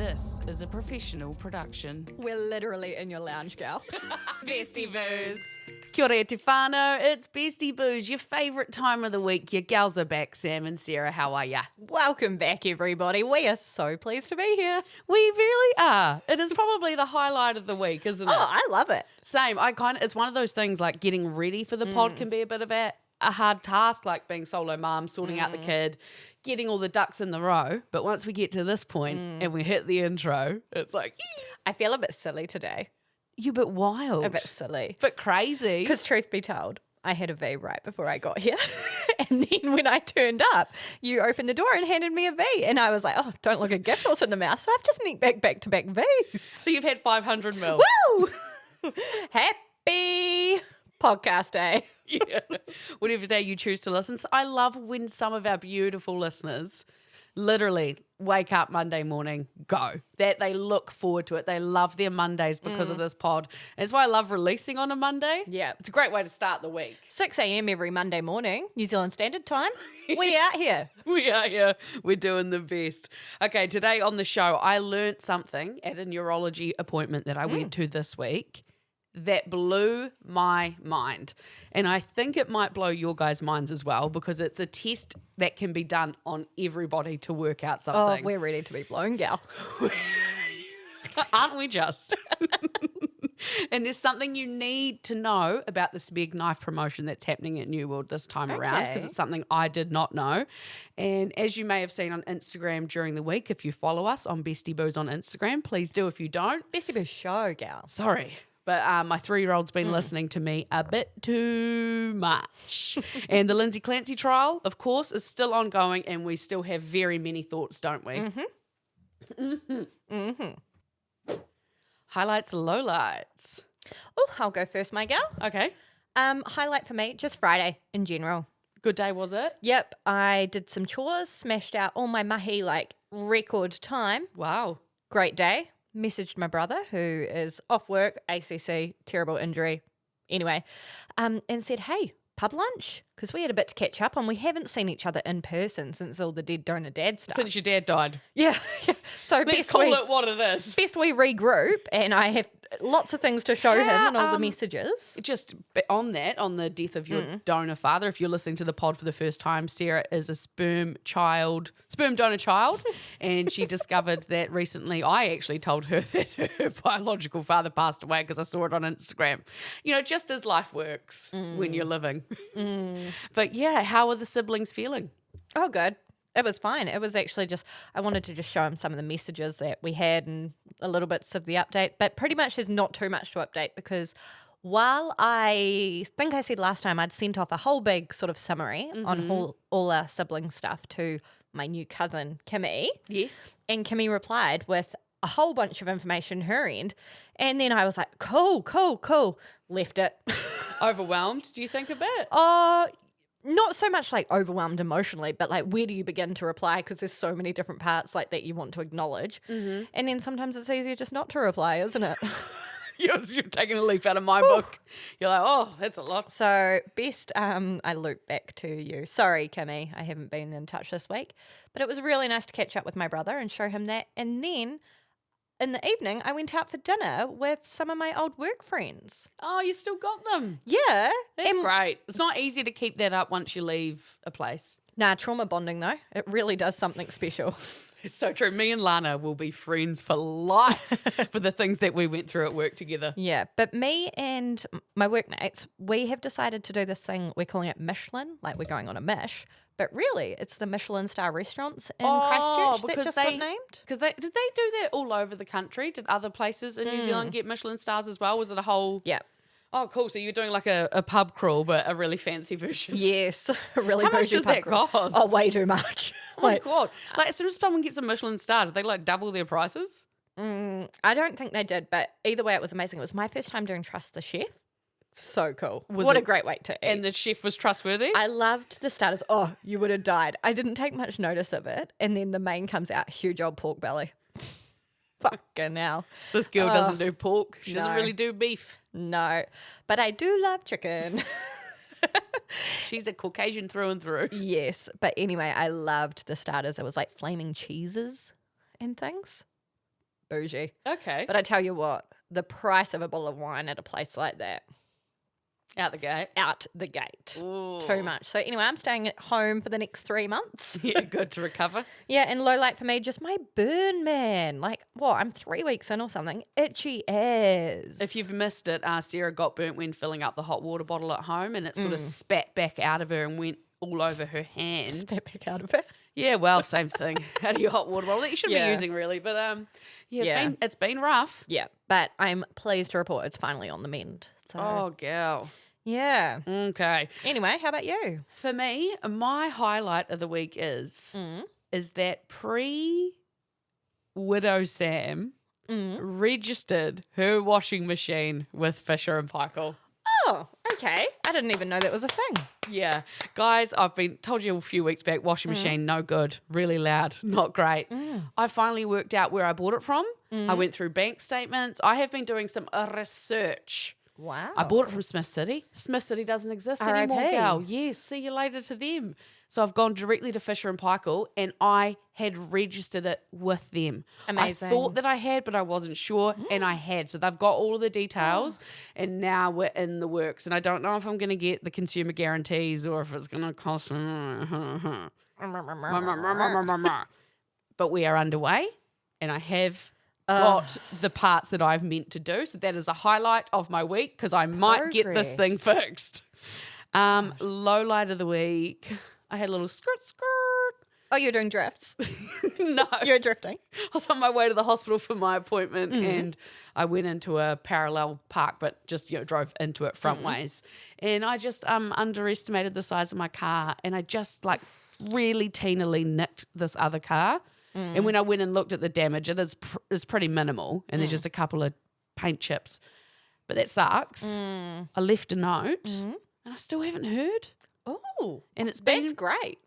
This is a professional production. We're literally in your lounge, gal. Bestie Boos. Kia ora te whānau, it's Bestie Boos, your favourite time of the week. Your gals are back, Sam and Sarah, how are ya? Welcome back, everybody. We are so pleased to be here. We really are. It is probably the highlight of the week, isn't it? Oh, I love it. Same. It's one of those things like getting ready for the pod can be a bit of a hard task, like being solo mum, sorting out the kid, getting all the ducks in the row. But once we get to this point and we hit the intro, it's like, I feel a bit silly today. you're a bit wild. A bit silly. Bit crazy. Because truth be told, I had a V right before I got here. And then when I turned up, you opened the door and handed me a V. And I was like, oh, don't look a gift horse in the mouth. So I've just sneaked back-to-back Vs. So you've had 500 mil. Woo! Happy podcast day. Yeah. Whatever day you choose to listen. So I love when some of our beautiful listeners literally wake up Monday morning, go. That they look forward to it. They love their Mondays because of this pod. And it's why I love releasing on a Monday. Yeah. It's a great way to start the week. 6 a.m. every Monday morning, New Zealand Standard Time. We out here. We are here. We're doing the best. Okay, today on the show, I learnt something at a neurology appointment that I went to this week that blew my mind. And I think it might blow your guys' minds as well, because it's a test that can be done on everybody to work out Oh, something. we're ready to be blown, gal. Aren't we just? And there's something you need to know about the Smeg knife promotion that's happening at New World this time around, because it's something I did not know. And as you may have seen on Instagram during the week, if you follow us on Bestie Boos on Instagram, please do. If you don't, Bestie Boos show, gal. sorry. But my 3-year-old's been listening to me a bit too much. And the Lindsay Clancy trial, of course, is still ongoing, and we still have very many thoughts, don't we? Highlights, lowlights. Oh, I'll go first, my gal. Okay. Highlight for me, just Friday in general. Good day, was it? Yep, I did some chores, smashed out all my mahi like record time. Wow. Great day. Messaged my brother, who is off work, ACC, terrible injury. Anyway, and said, hey, pub lunch? Because we had a bit to catch up on. We haven't seen each other in person since all the dead donor dad stuff. Since your dad died. Yeah. So Let's call it what it is. best we regroup, and I have lots of things to show him and all the messages. Just on that, on the death of your donor father, if you're listening to the pod for the first time, Sarah is a sperm donor child, and she discovered that recently. I actually told her that her biological father passed away because I saw it on Instagram. You know, just as life works when you're living. But yeah, how are the siblings feeling? Oh, good. It was fine. It was actually just, I wanted to just show him some of the messages that we had and a little bits of the update, but pretty much there's not too much to update, because while I think I said last time I'd sent off a whole big sort of summary on all our sibling stuff to my new cousin, Kimmy. Yes. And Kimmy replied with a whole bunch of information her end. And then I was like, cool. Left it. Overwhelmed, do you think a bit? Not so much like overwhelmed emotionally, but like where do you begin to reply? Because there's so many different parts like that you want to acknowledge. And then sometimes it's easier just not to reply, isn't it? You're taking a leaf out of my book. You're like, oh, that's a lot. So best, I loop back to you. Sorry, Kimmy, I haven't been in touch this week. But it was really nice to catch up with my brother and show him that. And then in the evening, I went out for dinner with some of my old work friends. Oh, you still got them. Yeah. That's great. It's not easy to keep that up once you leave a place. Nah, trauma bonding though. It really does something special. It's so true. Me and Lana will be friends for life for the things that we went through at work together. Yeah, but me and my workmates, we have decided to do this thing, we're calling it Michelin, like we're going on a mish, but really it's the Michelin star restaurants in Christchurch that just got named. Because did they do that all over the country? Did other places in New Zealand get Michelin stars as well? Was it a whole... Yeah. Oh, cool. So you're doing like a pub crawl, but a really fancy version. Yes, a really How much bougie does pub that crawl. cost? Oh, way too much. Oh my God. Like as soon as someone gets a Michelin star, do they like double their prices? I don't think they did, but either way it was amazing. It was my first time doing Trust the Chef. So cool. What a great way to eat. And the chef was trustworthy? I loved the starters. Oh, you would have died. I didn't take much notice of it. And then the main comes out, huge old pork belly. Fucking hell. This girl doesn't do pork. She doesn't really do beef. No, but I do love chicken. She's a Caucasian through and through. Yes, but anyway, I loved the starters. It was like flaming cheeses and things. bougie. Okay. But I tell you what, the price of a bottle of wine at a place like that, Out the gate. out the gate. Ooh. Too much. So anyway, I'm staying at home for the next 3 months. Yeah, good to recover. Yeah, and low light for me, just my burn, man. Like, what? I'm 3 weeks in or something. Itchy as. If you've missed it, Sarah got burnt when filling up the hot water bottle at home, and it sort of spat back out of her and went all over her hand. Step back out of it. Yeah, well, same thing. Out of your hot water bottle that you shouldn't be using really, but it's been rough. Yeah, but I'm pleased to report it's finally on the mend. So, Oh, gal. yeah. Okay. Anyway, how about you? For me, my highlight of the week is that Widow Sam registered her washing machine with Fisher and Paykel. Oh, okay. I didn't even know that was a thing. Yeah. Guys, I've been told you a few weeks back, washing machine, no good, really loud, not great. I finally worked out where I bought it from. I went through bank statements. I have been doing some research. Wow. I bought it from Smith City. Smith City doesn't exist anymore, RIP. gal. Yes, see you later to them. So I've gone directly to Fisher and Paykel, and I had registered it with them. Amazing. I thought that I had, but I wasn't sure, and I had. So they've got all of the details, and now we're in the works. And I don't know if I'm going to get the consumer guarantees or if it's going to cost me. But we are underway, and I have got the parts that I've meant to do. So that is a highlight of my week because I might get this thing fixed. Low light of the week. I had a little skirt. Oh, you're doing drifts? No. You're drifting? I was on my way to the hospital for my appointment and I went into a parallel park but just, drove into it front ways. And I just underestimated the size of my car and I just really teenily nicked this other car. And when I went and looked at the damage, it is pretty minimal and there's just a couple of paint chips. But that sucks. I left a note and I still haven't heard. Oh, And it's that's been great.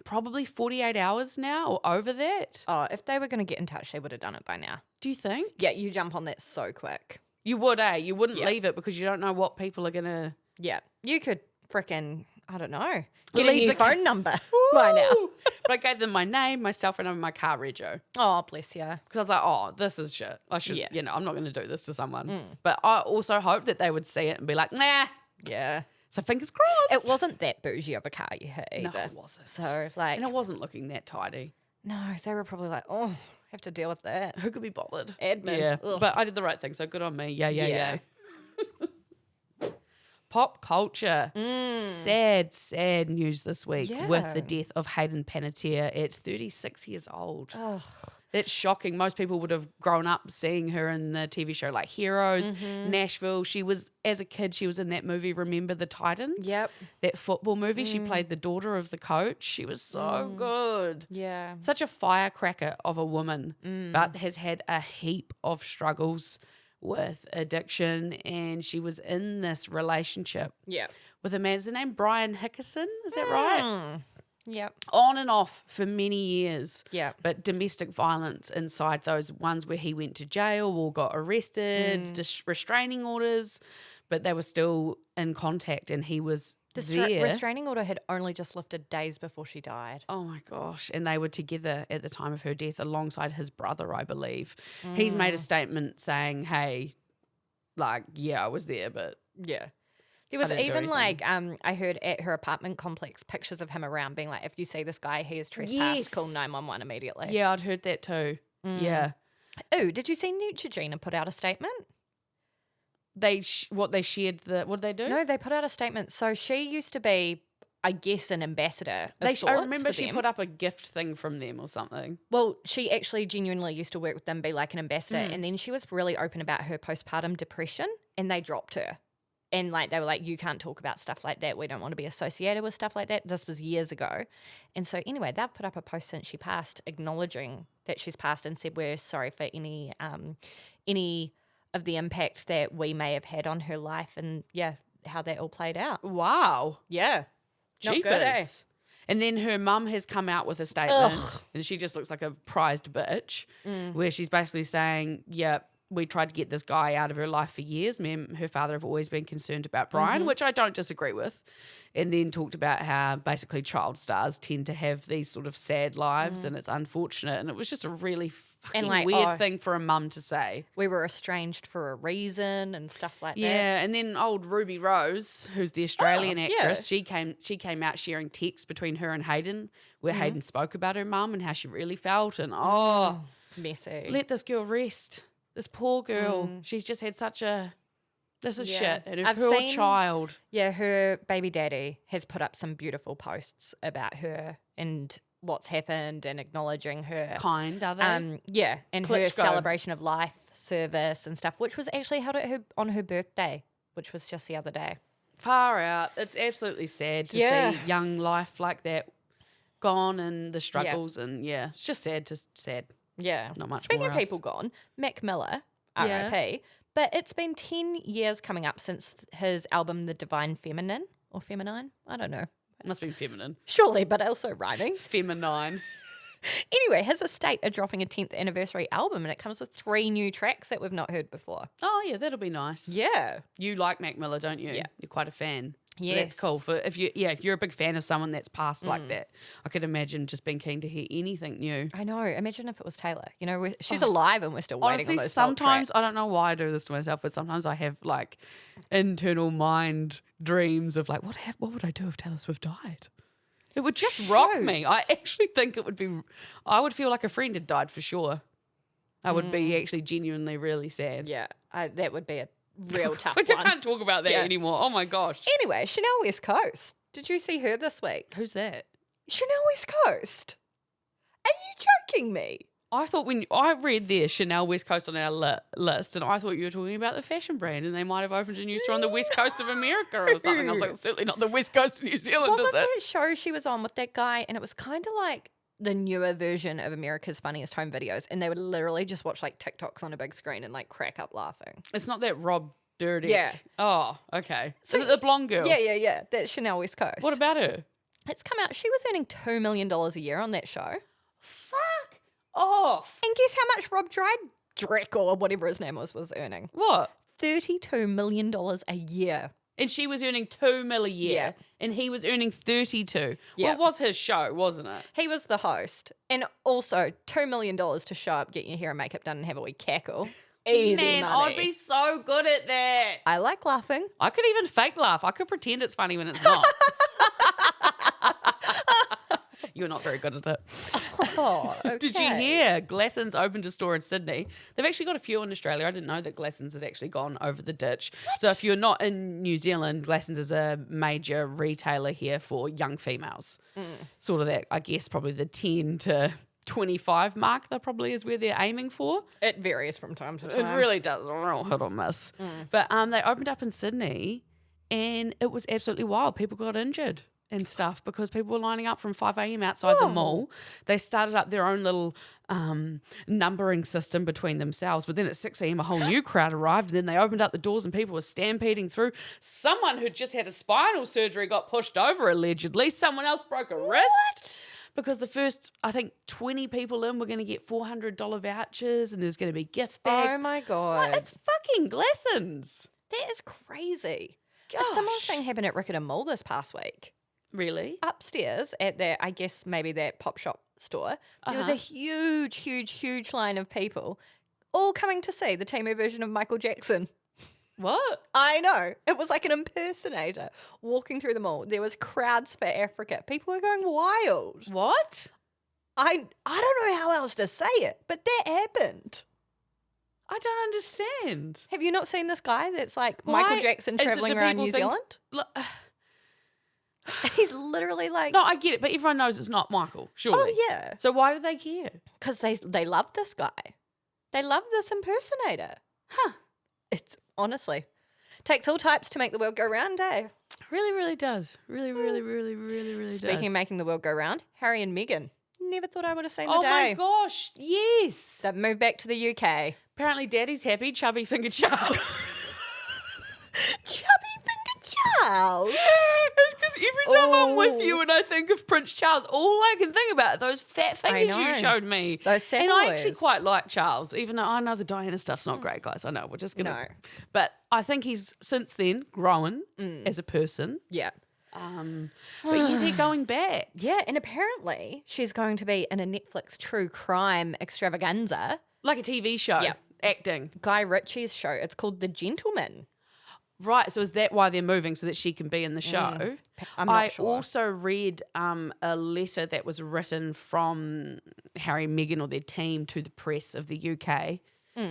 probably 48 hours now or over that. Oh, if they were going to get in touch, they would have done it by now. Do you think? Yeah, you jump on that so quick. You would, eh? You wouldn't leave it because you don't know what people are going to... Yeah, you could frickin', I don't know, Leave get a new the phone number by now. But I gave them my name, my cell phone number, my car rego. Oh, bless you. Because I was like, oh, this is shit. I should, Yeah. I'm not going to do this to someone. But I also hope that they would see it and be like, nah. Yeah. So fingers crossed. It wasn't that bougie of a car you had either. No, it wasn't. So, And it wasn't looking that tidy. no, they were probably like, oh, have to deal with that. Who could be bothered? Admin. Yeah. Ugh. But I did the right thing, so good on me. Yeah. Yeah. Pop culture. Sad news this week with the Yeah. death of Hayden Panettiere at 36 years old. Ugh. That's shocking. Most people would have grown up seeing her in the TV show like Heroes, Nashville. As a kid, she was in that movie, Remember the Titans? Yep. That football movie. She played the daughter of the coach. She was so good. Yeah. Such a firecracker of a woman, but has had a heap of struggles with addiction. And she was in this relationship Yeah. with a man. Is his name Brian Hickerson? Is that right? Yep. On and off for many years. Yeah. But domestic violence inside those ones where he went to jail or got arrested, restraining orders, but they were still in contact and he was there. Restraining order had only just lifted days before she died. Oh my gosh. And they were together at the time of her death alongside his brother, I believe. He's made a statement saying, hey, I was there, but Yeah. There was I didn't do even anything. I heard at her apartment complex pictures of him around being like, if you see this guy, he is trespassed, Yes. call 911 immediately. yeah, I'd heard that too. Yeah. Oh, did you see Neutrogena put out a statement? They shared what did they do? No, they put out a statement. So she used to be, I guess, an ambassador. I remember she put up a gift thing from them or something. Well, she actually genuinely used to work with them, be like an ambassador. And then she was really open about her postpartum depression and they dropped her. And they were like, you can't talk about stuff like that. We don't want to be associated with stuff like that. This was years ago. And so anyway, they've put up a post since she passed acknowledging that she's passed and said, we're sorry for any of the impact that we may have had on her life and how that all played out. Wow. Yeah. Not Jeepers. good, eh? And then her mum has come out with a statement and she just looks like a prized bitch where she's basically saying, we tried to get this guy out of her life for years. Me and her father have always been concerned about Brian, which I don't disagree with. And then talked about how basically child stars tend to have these sort of sad lives and it's unfortunate. And it was just a really And like, weird thing for a mum to say. we were estranged for a reason and stuff like that. Yeah, and then old Ruby Rose, who's the Australian yeah. actress, she came out sharing texts between her and Hayden, where Hayden spoke about her mum and how she really felt, and Messy. let this girl rest. This poor girl, she's just had such a this is shit, and her poor child. Yeah, her baby daddy has put up some beautiful posts about her and what's happened and acknowledging her. Kind, are they? Yeah, and her Klitschko. celebration of life service and stuff, which was actually held at on her birthday, which was just the other day. Far out. It's absolutely sad to see young life like that gone and the struggles, and it's just sad. Yeah. Not much Speaking more of people gone, Mac Miller, R.I.P., but it's been 10 years coming up since his album The Divine Feminine, or Feminine, I don't know. Must be feminine. Surely, but also rhyming. Feminine. Anyway, his estate are dropping a 10th anniversary album, and it comes with 3 new tracks that we've not heard before. Oh, yeah, that'll be nice. Yeah. You like Mac Miller, don't you? Yeah. You're quite a fan. So Yes. that's cool. For if you're a big fan of someone that's passed like that, I could imagine just being keen to hear anything new. I know. Imagine if it was Taylor. You know, she's alive and we're still waiting Honestly, on those sometimes tracks. I don't know why I do this to myself, but sometimes I have like internal mind dreams of like, what would I do if Taylor Swift died? It would just rock me. I actually think it would be. I would feel like a friend had died for sure. I would be actually genuinely really sad. Yeah, that would be a real tough Which I one. can't talk about that anymore. Oh my gosh. Anyway, Chanel West Coast. Did you see her this week? Who's that? Chanel West Coast? Are you joking me? I thought when I read there Chanel West Coast on our list, and I thought you were talking about the fashion brand, and they might have opened a new store on the West Coast of America or something. I was like, it's certainly not the West Coast of New Zealand, What is was it? that show she was on with that guy? And it was kind of like the newer version of America's Funniest Home Videos, and they would literally just watch like TikToks on a big screen and like crack up laughing. It's not that Rob Dyrdek. Yeah. Oh, okay. So, is it the blonde girl? Yeah. That's Chanel West Coast. What about her? It's come out. She was earning $2 million a year on that show. Fuck off. And guess how much Rob Dyrdek or whatever his name was earning? What? $32 million a year. And she was earning $2 million a year. Yeah. And he was earning 32. Yeah. Well, it was his show, wasn't it? He was the host. And also $2 million to show up, get your hair and makeup done and have a wee cackle. Easy Man, money. I'd be so good at that. I like laughing. I could even fake laugh. I could pretend it's funny when it's not. You're not very good at it. Oh, okay. Did you hear Glassons opened a store in Sydney? They've actually got a few in Australia. I didn't know that Glassons had actually gone over the ditch. What? So if you're not in New Zealand, Glassons is a major retailer here for young females. Sort of that, I guess, probably the 10 to 25 mark. That probably is where they're aiming for. It varies from time to time. It really does. Real hit or miss. But they opened up in Sydney and it was absolutely wild. People got injured and stuff because people were lining up from 5 a.m. outside the mall. They started up their own little numbering system between themselves. But then at 6 a.m. a whole new crowd arrived, and then they opened up the doors and people were stampeding through. Someone who just had a spinal surgery got pushed over allegedly. Someone else broke a wrist. Because the first, I think, 20 people in were going to get $400 vouchers and there's going to be gift bags. Oh, my God. What? It's fucking Glassons. That is crazy. A Gosh. similar thing happened at Rickett and Mall this past week. Really? Upstairs at that, I guess maybe that pop shop store, there was a huge line of people all coming to see the Temu version of Michael Jackson. What? I know. It was like an impersonator walking through the mall. There was crowds for Africa. People were going wild. What? I don't know how else to say it, but that happened. I don't understand. Have you not seen this guy that's like Why Michael Jackson is it traveling do around people New think- Zealand? Look, He's literally like, no, I get it, but everyone knows it's not Michael, surely. oh yeah, So why do they care? because they love this guy. They love this impersonator. Huh. It's honestly takes all types to make the world go round, eh? Really, really does. Really does. Speaking of making the world go round, Harry and Meghan. Never thought I would have seen the oh day. my gosh, yes. They've moved back to the UK. Apparently Daddy's happy, chubby finger Charles. Chubby finger Charles. It's because every time I'm with you and I think of Prince Charles, all I can think about are those fat fingers you know. showed me. Those sad And I actually boys. quite like Charles, even though I know the Diana stuff's not great, guys. I know, we're just going to. No. But I think he's since then grown as a person. Yeah. But yeah, they're going back. Yeah, and apparently she's going to be in a Netflix true crime extravaganza. Like a TV show. Yep. Acting. Guy Ritchie's show. It's called The Gentleman. Right, so is that why they're moving, so that she can be in the show? I'm not sure. I also read a letter that was written from Harry Meghan or their team to the press of the UK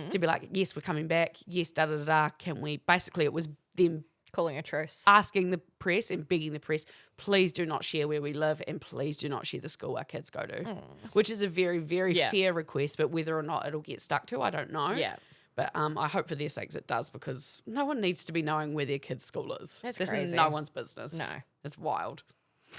to be like, yes, we're coming back. Yes, da-da-da-da. Can we? Basically, it was them Calling a truce. asking the press and begging the press, please do not share where we live and please do not share the school our kids go to, which is a very, very fair request, but whether or not it'll get stuck to, I don't know. Yeah. But I hope for their sakes it does, because no one needs to be knowing where their kid's school is. That's This is crazy. no one's business. No. It's wild.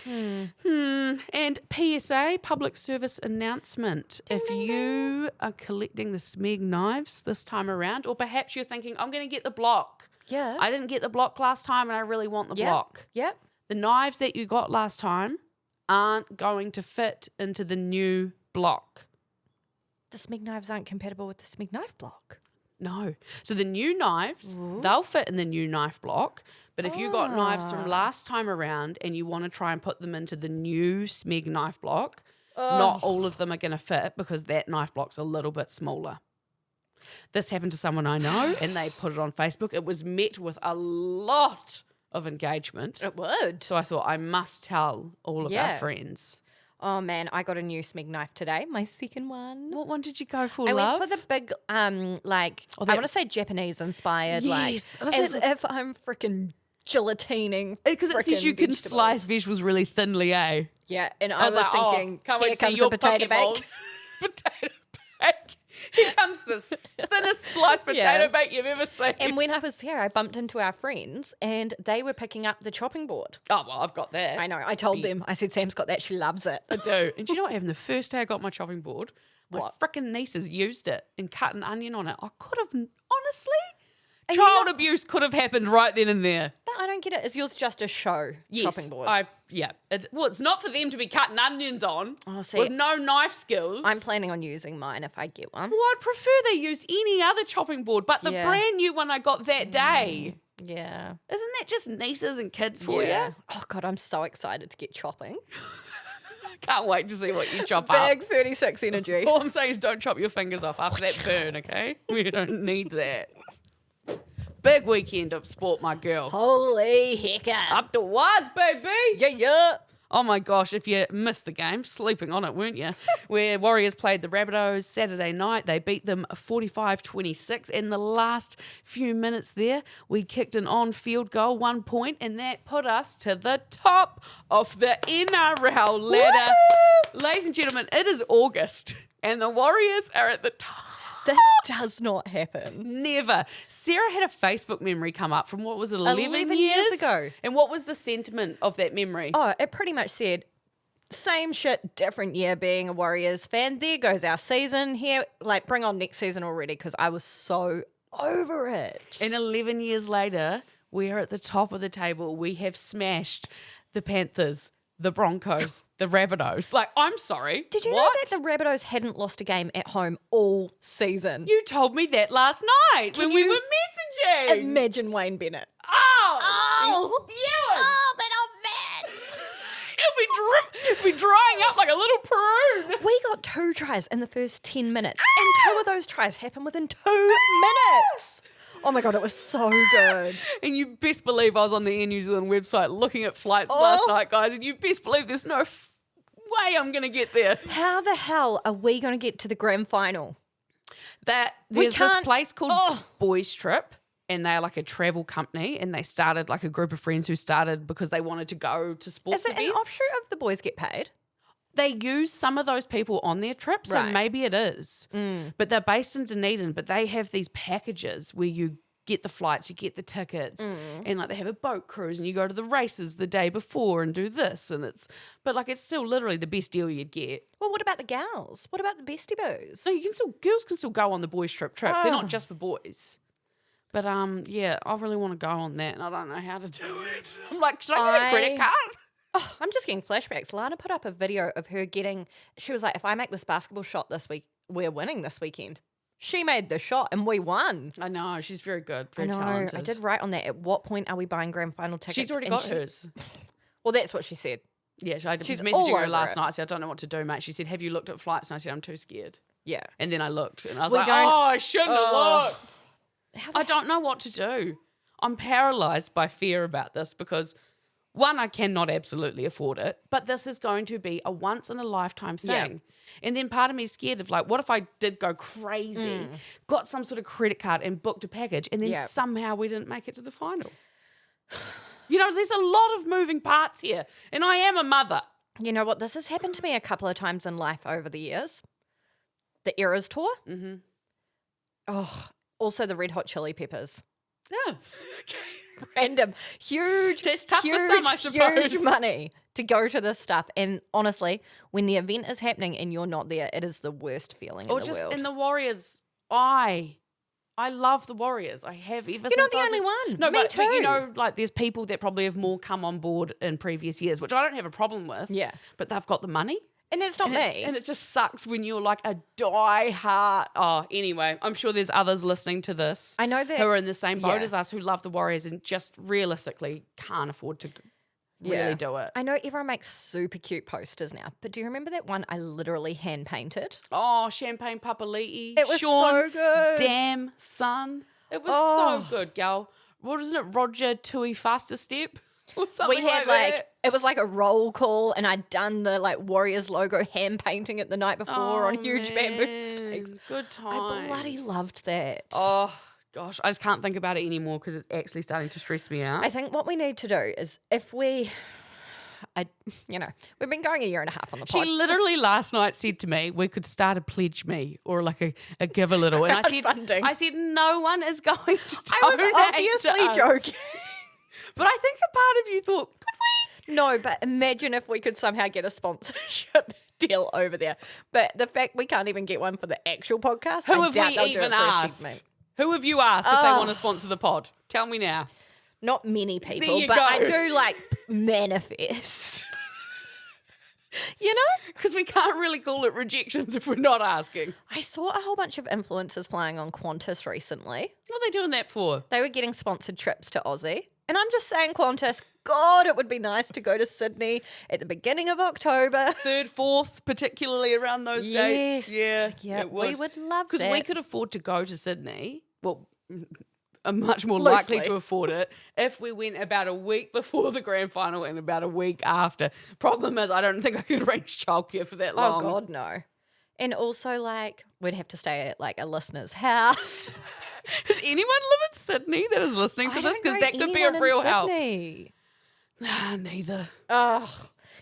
And PSA, public service announcement. If you are collecting the Smeg knives this time around, or perhaps you're thinking, I'm going to get the block. Yeah. I didn't get the block last time and I really want the block. Yep. The knives that you got last time aren't going to fit into the new block. The Smeg knives aren't compatible with the Smeg knife block. No. So the new knives, they'll fit in the new knife block. But if you got knives from last time around and you want to try and put them into the new Smeg knife block, not all of them are going to fit because that knife block's a little bit smaller. This happened to someone I know and they put it on Facebook. It was met with a lot of engagement. It would. So I thought I must tell all of our friends. Oh, man, I got a new Smeg knife today, my second one. What one did you go for, I love? went for the big, I want to say Japanese-inspired, Yes. as if I'm freaking gillatining. Because it says you can vegetables. slice vegetables really thinly, eh? Yeah, and I was like, thinking, can't here wait to see comes your a potato bake. Pokeballs. Potato bake. Here comes the thinnest sliced potato bake you've ever seen. And when I was there, I bumped into our friends and they were picking up the chopping board. Oh, well, I've got that. I know. I told them. I said, Sam's got that. She loves it. I do. And do you know what happened? The first day I got my chopping board, my What? frickin' nieces used it and cut an onion on it. I could have, honestly, Are you child not- abuse could have happened right then and there. But I don't get it. Is yours just a show chopping board? It's not for them to be cutting onions on Oh, see, with no knife skills. I'm planning on using mine if I get one. Well, I'd prefer they use any other chopping board, but the Yeah. brand new one I got that day. Yeah. Isn't that just nieces and kids for Yeah. you? Oh, God, I'm so excited to get chopping. Can't wait to see what you chop Big up. 36 energy. All I'm saying is don't chop your fingers off after that burn, okay? We don't need that. Big weekend of sport, my girl. Holy hecker. Up to Wards, baby. Yeah. Oh my gosh, if you missed the game, sleeping on it, weren't you? Where Warriors played the Rabbitohs Saturday night. They beat them 45-26. In the last few minutes there, we kicked an on-field goal, 1 point, and that put us to the top of the NRL ladder. Ladies and gentlemen, it is August, and the Warriors are at the top. This does not happen. Never. Sarah had a Facebook memory come up from, what was it, 11 11 years years ago. And what was the sentiment of that memory? Oh, it pretty much said, same shit, different year being a Warriors fan. There goes our season here. Like, bring on next season already because I was so over it. And 11 years later, we're at the top of the table. We have smashed the Panthers, the Broncos, the Rabbitohs. Like, I'm sorry. Did you know that the Rabbitohs hadn't lost a game at home all season? You told me that last night when we you were messaging. Imagine Wayne Bennett. Oh, spewing. but I'm mad. He'll be drying up like a little prune. We got 2 tries in the first 10 minutes, and 2 of those tries happened within 2 minutes. Oh my God, it was so good. And you best believe I was on the Air New Zealand website looking at flights last night, guys, and you best believe there's no way I'm going to get there. How the hell are we going to get to the grand final? There's this can't- place called Boys Trip, and they're like a travel company, and they started like a group of friends who started because they wanted to go to sports Is it events. an offshoot of the boys get paid? They use some of those people on their trip, so Right. maybe it is. But they're based in Dunedin, but they have these packages where you get the flights, you get the tickets, and like they have a boat cruise, and you go to the races the day before and do this, and it's still literally the best deal you'd get. Well, what about the gals? What about the Bestie Boos? No, girls can still go on the boys trip trips. They're not just for boys. But yeah, I really want to go on that, and I don't know how to do it. I'm like, should I get a credit card? Oh, I'm just getting flashbacks. Lana put up a video of her she was like, if I make this basketball shot this week, we're winning this weekend. She made the shot and we won. I know, she's very good, very I know. talented. I did write on that. At what point are we buying grand final tickets? She's already And got hers. Well, that's what she said. Yeah, I was She's all messaging her over last it. night. I said, I don't know what to do, mate. She said, have you looked at flights? And I said, I'm too scared. Yeah. And then I looked and I was We like, don't- oh, I shouldn't have looked. I don't know what to do. I'm paralyzed by fear about this because, one, I cannot absolutely afford it, but this is going to be a once-in-a-lifetime thing. Yeah. And then part of me is scared of like, what if I did go crazy, got some sort of credit card and booked a package, and then somehow we didn't make it to the final? You know, there's a lot of moving parts here, and I am a mother. You know what? This has happened to me a couple of times in life over the years. The Eras tour. Mm-hmm. Oh, also the Red Hot Chili Peppers. Yeah. Random, huge, That's tough for some, I suppose. Huge money to go to this stuff. And honestly, when the event is happening and you're not there, it is the worst feeling in the world. In the Warriors, I love the Warriors. I have ever since. You're not the only one. No, Me but too. you know, like there's people that probably have more come on board in previous years, which I don't have a problem with. Yeah. But they've got the money. And that's not me. And it just sucks when you're like a die-hard. Oh, anyway, I'm sure there's others listening to this. I know that. Who are in the same boat as us, who love the Warriors and just realistically can't afford to really do it. I know everyone makes super cute posters now, but do you remember that one I literally hand painted? Oh, Champagne Papali'i. It was Sean, so good. Damn, son. It was so good, gal. What is it? Roger Tui Faster Step? Or something We had that. it was like a roll call, and I'd done the like Warriors logo hand painting it the night before on huge bamboo stakes. Good times. I bloody loved that. Oh, gosh. I just can't think about it anymore because it's actually starting to stress me out. I think what we need to do is if we've been going a year and a half on the pod. She literally last night said to me, we could start a pledge me or like a give a little. And Crowdfunding. I said, no one is going to donate. I was to obviously us. joking. But I think a part of you thought, could we? No, but imagine if we could somehow get a sponsorship deal over there. But the fact we can't even get one for the actual podcast, Who I have doubt we they'll do even it for a asked? segment. Who have you asked if they want to sponsor the pod? Tell me now. Not many people, you but go. I do like manifest. You know? Because we can't really call it rejections if we're not asking. I saw a whole bunch of influencers flying on Qantas recently. What are they doing that for? They were getting sponsored trips to Aussie. And I'm just saying, Qantas, God, it would be nice to go to Sydney at the beginning of October. 3rd, 4th, particularly around those dates. Yes. Yeah, Yeah, we would love that. Because we could afford to go to Sydney. Well, are much more likely Loosely. to afford it if we went about a week before the grand final and about a week after. Problem is, I don't think I could arrange childcare for that long. Oh, God, no. And also, like, we'd have to stay at, like, a listener's house. Does anyone live in Sydney that is listening to this? Because that could be a real help. Nah, neither. Ugh.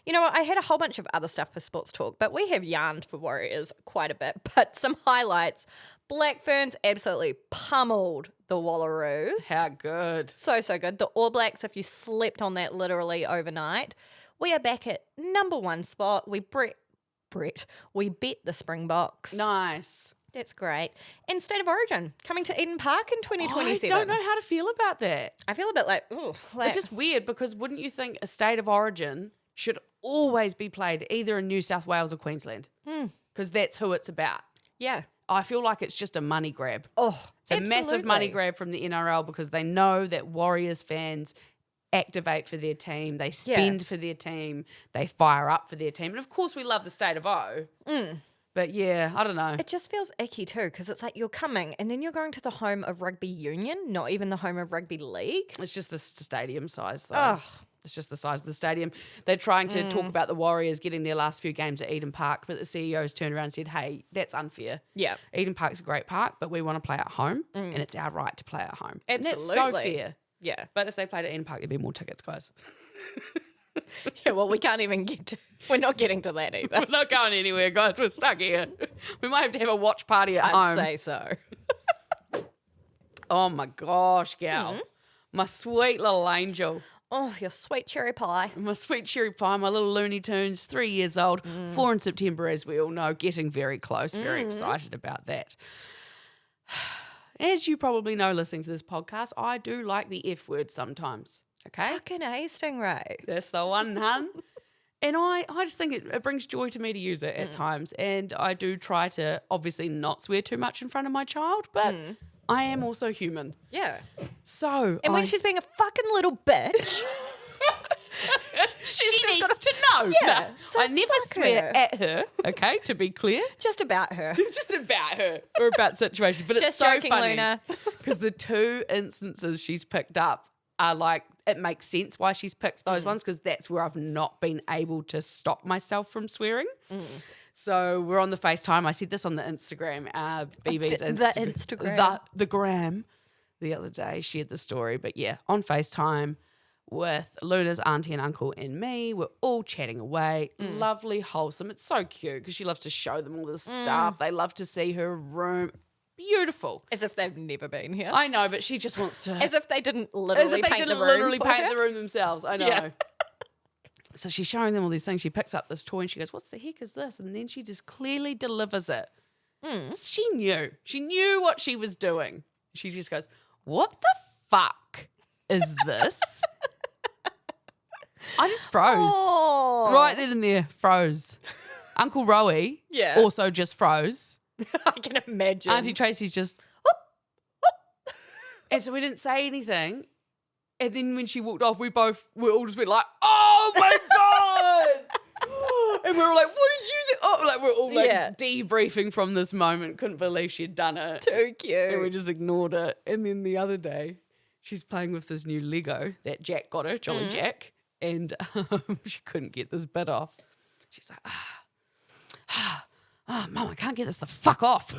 You know what? I had a whole bunch of other stuff for sports talk, but we have yarned for Warriors quite a bit. But some highlights. Black Ferns absolutely pummeled the Wallaroos. How good. So good. The All Blacks, if you slept on that literally overnight, we are back at number 1 spot. We bet the Springboks. Nice. That's great. And State of Origin coming to Eden Park in 2027. I don't know how to feel about that. I feel a bit like, ooh. It's just weird because wouldn't you think a State of Origin should always be played either in New South Wales or Queensland? Because that's who it's about. Yeah. I feel like it's just a money grab. Oh, It's a massive money grab from the NRL because they know that Warriors fans activate for their team, they spend for their team, they fire up for their team. And of course we love the State of O. But yeah, I don't know. It just feels icky too because it's like you're coming and then you're going to the home of rugby union, not even the home of rugby league. It's just the stadium size though. Ugh. It's just the size of the stadium. They're trying to talk about the Warriors getting their last few games at Eden Park, but the CEOs turned around and said, hey, that's unfair. Yeah. Eden Park's a great park, but we want to play at home and it's our right to play at home. And that's so Absolutely. fair. Yeah. But if they played at Eden Park, there'd be more tickets, guys. Yeah, well, we can't even get to, we're not getting to that either. We're not going anywhere, guys. We're stuck here. We might have to have a watch party at I'd home. say so. Oh my gosh, gal. My sweet little angel. Oh, your sweet cherry pie. My sweet cherry pie, my little Looney Tunes, 3 years old, 4 in September, as we all know, getting very close, very excited about that. As you probably know, listening to this podcast, I do like the F word sometimes, okay? Fucking A, Stingray. That's the one, hun. And I just think it brings joy to me to use it at times. And I do try to obviously not swear too much in front of my child, but I am also human. Yeah. So And when she's being a fucking little bitch, She needs to know. Yeah, No, so I never fuck swear her. at her, okay, to be clear. Just about her. Just about her or about situation. But it's Just so joking, funny Luna. because the two instances she's picked up are like, it makes sense why she's picked those ones because that's where I've not been able to stop myself from swearing. So we're on the FaceTime. I said this on the Instagram, BB's Instagram. The gram the other day shared the story. But yeah, on FaceTime with Luna's auntie and uncle and me. We're all chatting away. Lovely, wholesome. It's so cute because she loves to show them all this stuff. They love to see her room. Beautiful. As if they've never been here. I know, but she just wants to. As if they didn't literally paint the room themselves. I know. Yeah. So she's showing them all these things. She picks up this toy and she goes, "What the heck is this?" And then she just clearly delivers it. She knew. She knew what she was doing. She just goes, "What the fuck is this?" I just froze. Oh. Right then and there, froze. Uncle Rowie also just froze. I can imagine. Auntie Tracy's just, and so we didn't say anything. And then when she walked off, we all just went like, "Oh my God!" And we were like, "What did you think?" Oh, like we're all like debriefing from this moment. Couldn't believe she'd done it. Too cute. And we just ignored it. And then the other day, she's playing with this new Lego that Jack got her, Jolly Jack. And she couldn't get this bit off. She's like, Mum, I can't get this the fuck off.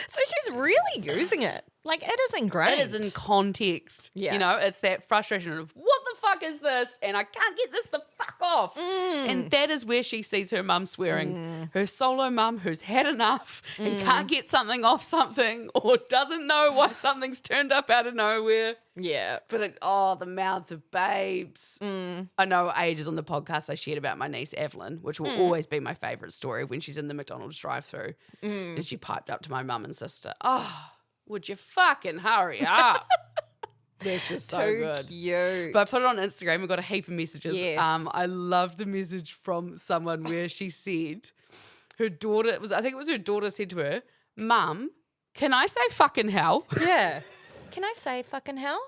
So she's really using it. Like, it is ingrained. It is in context. Yeah. You know, it's that frustration of, what the fuck is this? And I can't get this the fuck off. And that is where she sees her mum swearing. Her solo mum who's had enough and can't get something off something or doesn't know why something's turned up out of nowhere. Yeah. But the mouths of babes. I know ages on the podcast I shared about my niece Evelyn, which will always be my favourite story when she's in the McDonald's drive-thru and she piped up to my mum and sister, "Oh, would you fucking hurry up?" They're just so good. Cute. But I put it on Instagram. We got a heap of messages. Yes. I love the message from someone where she said her daughter I think it was her daughter said to her, "Mum, can I say fucking hell?" Yeah. Can I say fucking hell?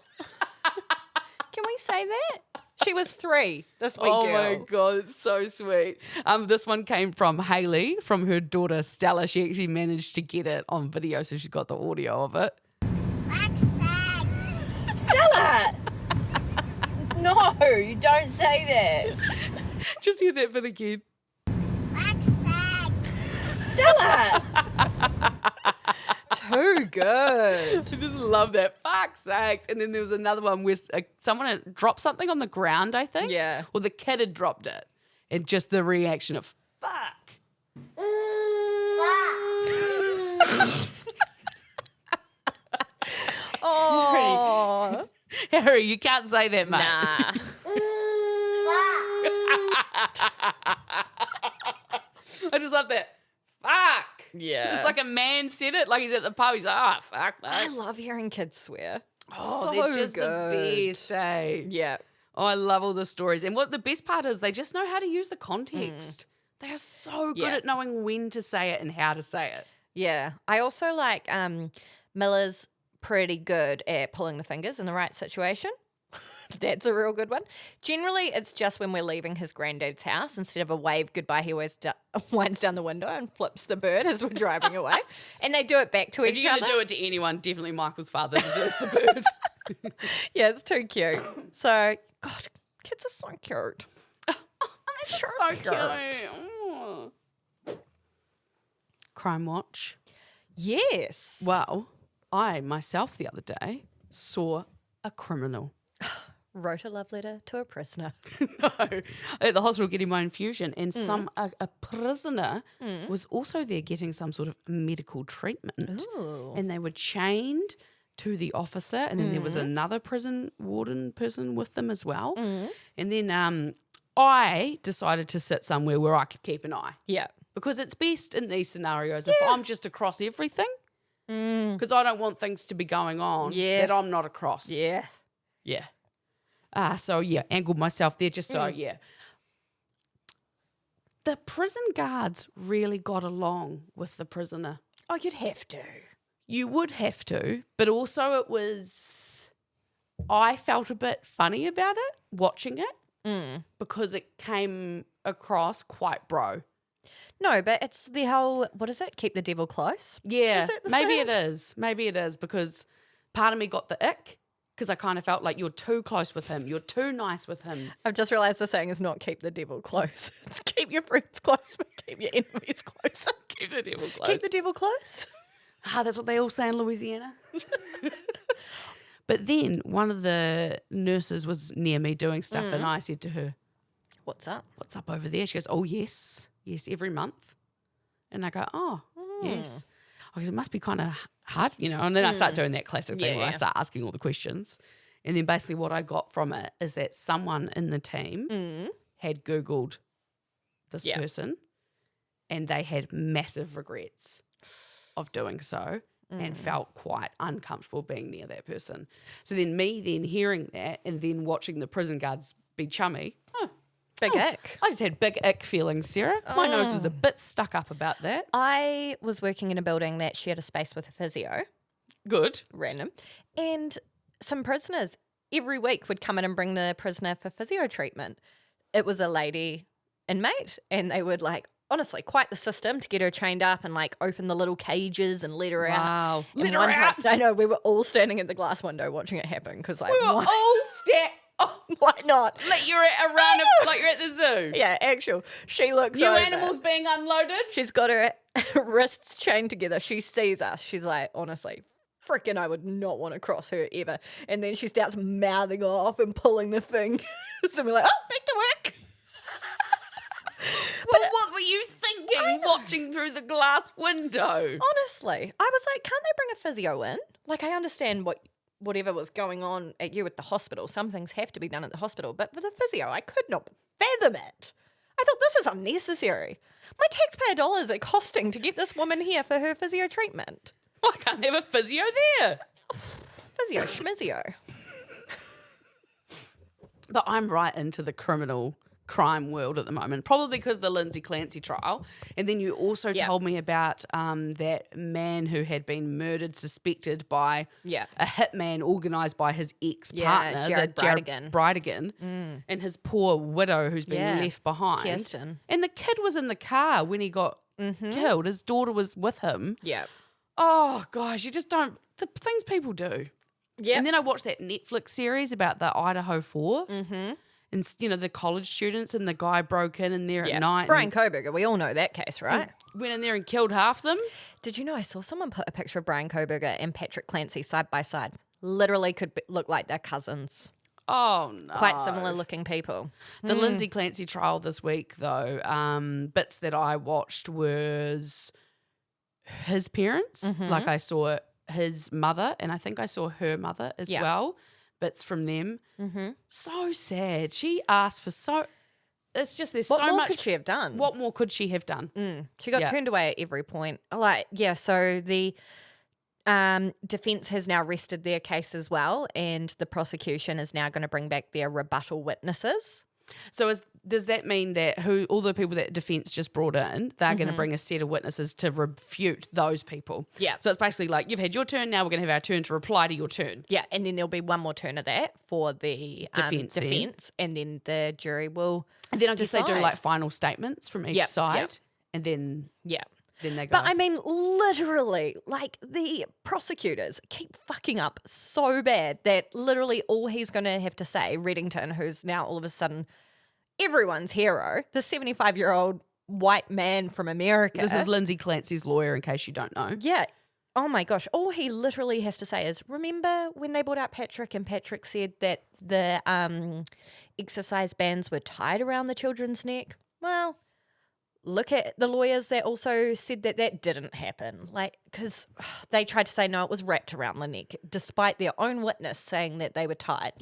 Can we say that? She was 3 this week, Oh girl. my God, it's so sweet. This one came from Hayley, from her daughter Stella. She actually managed to get it on video, so she's got the audio of it. Stella! No, you don't say that. Just hear that bit again. Stella! Too good. I just love that. Fuck's sakes. And then there was another one where someone had dropped something on the ground, I think. Yeah. Or the kid had dropped it. And just the reaction of, fuck. Oh. Harry, you can't say that, mate. Nah. I just love that. Fuck. Yeah. It's like a man said it, like he's at the pub. He's like, fuck, I mate. love hearing kids swear. Oh, so they're just good. the best, eh? Yeah. Oh, I love all the stories. And what the best part is, they just know how to use the context. They are so good at knowing when to say it and how to say it. Yeah. I also like Miller's pretty good at pulling the fingers in the right situation. That's a real good one. Generally, it's just when we're leaving his granddad's house. Instead of a wave goodbye, he always winds down the window and flips the bird as we're driving away. And they do it back to If each you're other. going to do it to anyone, definitely Michael's father deserves the bird. Yeah, it's too cute. So, God, kids are so cute. So cute. Oh. Crime Watch. Yes. Well, I myself the other day saw a criminal. Wrote a love letter to a prisoner. No, at the hospital getting my infusion, and a prisoner was also there getting some sort of medical treatment. Ooh. And they were chained to the officer, and then there was another prison warden person with them as well. And then I decided to sit somewhere where I could keep an eye. Yeah. Because it's best in these scenarios if I'm just across everything. Because I don't want things to be going on that I'm not across. Yeah. Yeah. So, angled myself there just so, The prison guards really got along with the prisoner. Oh, you'd have to. You would have to, but also it was I felt a bit funny about it, watching it, because it came across quite bro. No, but it's the whole, what is it? Keep the devil close? Yeah, Is it the maybe same? it is. Maybe it is, because part of me got the ick, because I kind of felt like you're too close with him. You're too nice with him. I've just realised the saying is not keep the devil close. It's keep your friends close, but keep your enemies close. Keep the devil close. Keep the devil close? That's what they all say in Louisiana. But then one of the nurses was near me doing stuff, and I said to her, What's up? "What's up over there?" She goes, "Oh, yes, every month." And I go, "Oh, yes." Because it must be kind of hard, And then I start doing that classic thing where I start asking all the questions. And then basically what I got from it is that someone in the team had Googled this person, and they had massive regrets of doing so and felt quite uncomfortable being near that person. So then hearing that and then watching the prison guards be chummy, Big ick. I just had big ick feelings, Sarah. My nose was a bit stuck up about that. I was working in a building that shared a space with a physio, Good. random, and some prisoners every week would come in and bring the prisoner for physio treatment. It was a lady inmate, and they would honestly, quite the system to get her chained up and open the little cages and let her out. Wow. And Let her one time- out. I know, we were all standing at the glass window watching it happen because We were why, all why not? like you're like you're at the zoo. Yeah, actual. She looks New over. animals being unloaded. She's got her wrists chained together. She sees us. She's like, honestly, freaking, I would not want to cross her ever. And then she starts mouthing off and pulling the thing. So we're like, oh, back to work. But what were you thinking watching through the glass window? Honestly, I was like, can't they bring a physio in? I understand whatever was going on at you at the hospital. Some things have to be done at the hospital. But with a physio, I could not fathom it. I thought, this is unnecessary. My taxpayer dollars are costing to get this woman here for her physio treatment. I can't have a physio there. Physio schmizio. But I'm right into the criminal crime world at the moment, probably because of the Lindsay Clancy trial. And then you also told me about that man who had been murdered, suspected by a hitman organised by his ex-partner, Jared Bridegan, and his poor widow who's been left behind. Kirsten. And the kid was in the car when he got killed. His daughter was with him. Yeah. Oh, gosh, you just don't... The things people do. Yeah. And then I watched that Netflix series about the Idaho 4. Mm-hmm. And, the college students, and the guy broke in there at night. Brian Koberger, we all know that case, right? Went in there and killed half them. Did you know I saw someone put a picture of Brian Koberger and Patrick Clancy side by side? Literally look like they're cousins. Oh, no. Quite similar looking people. The Lindsay Clancy trial this week, though, bits that I watched was his parents. I saw his mother, and I think I saw her mother as well. Bits from them. So sad. She asked for it's just there's so much. What more could she have done? What more could she have done? She got turned away at every point. So the defense has now rested their case as well, and the prosecution is now going to bring back their rebuttal witnesses. So does that mean that all the people that defense just brought in, they're going to bring a set of witnesses to refute those people? Yeah. So it's basically like, you've had your turn, now we're going to have our turn to reply to your turn. Yeah, and then there'll be one more turn of that for the defense, and then the jury will. And then I guess they do decide. final statements from each side, and then then they go. But I mean, literally, the prosecutors keep fucking up so bad that literally all he's going to have to say, Reddington, who's now all of a sudden everyone's hero, the 75-year-old white man from America. This is Lindsay Clancy's lawyer, in case you don't know. Yeah. Oh my gosh. All he literally has to say is, remember when they brought out Patrick and Patrick said that the exercise bands were tied around the children's neck? Well, look at the lawyers that also said that didn't happen. Because they tried to say, no, it was wrapped around the neck, despite their own witness saying that they were tied.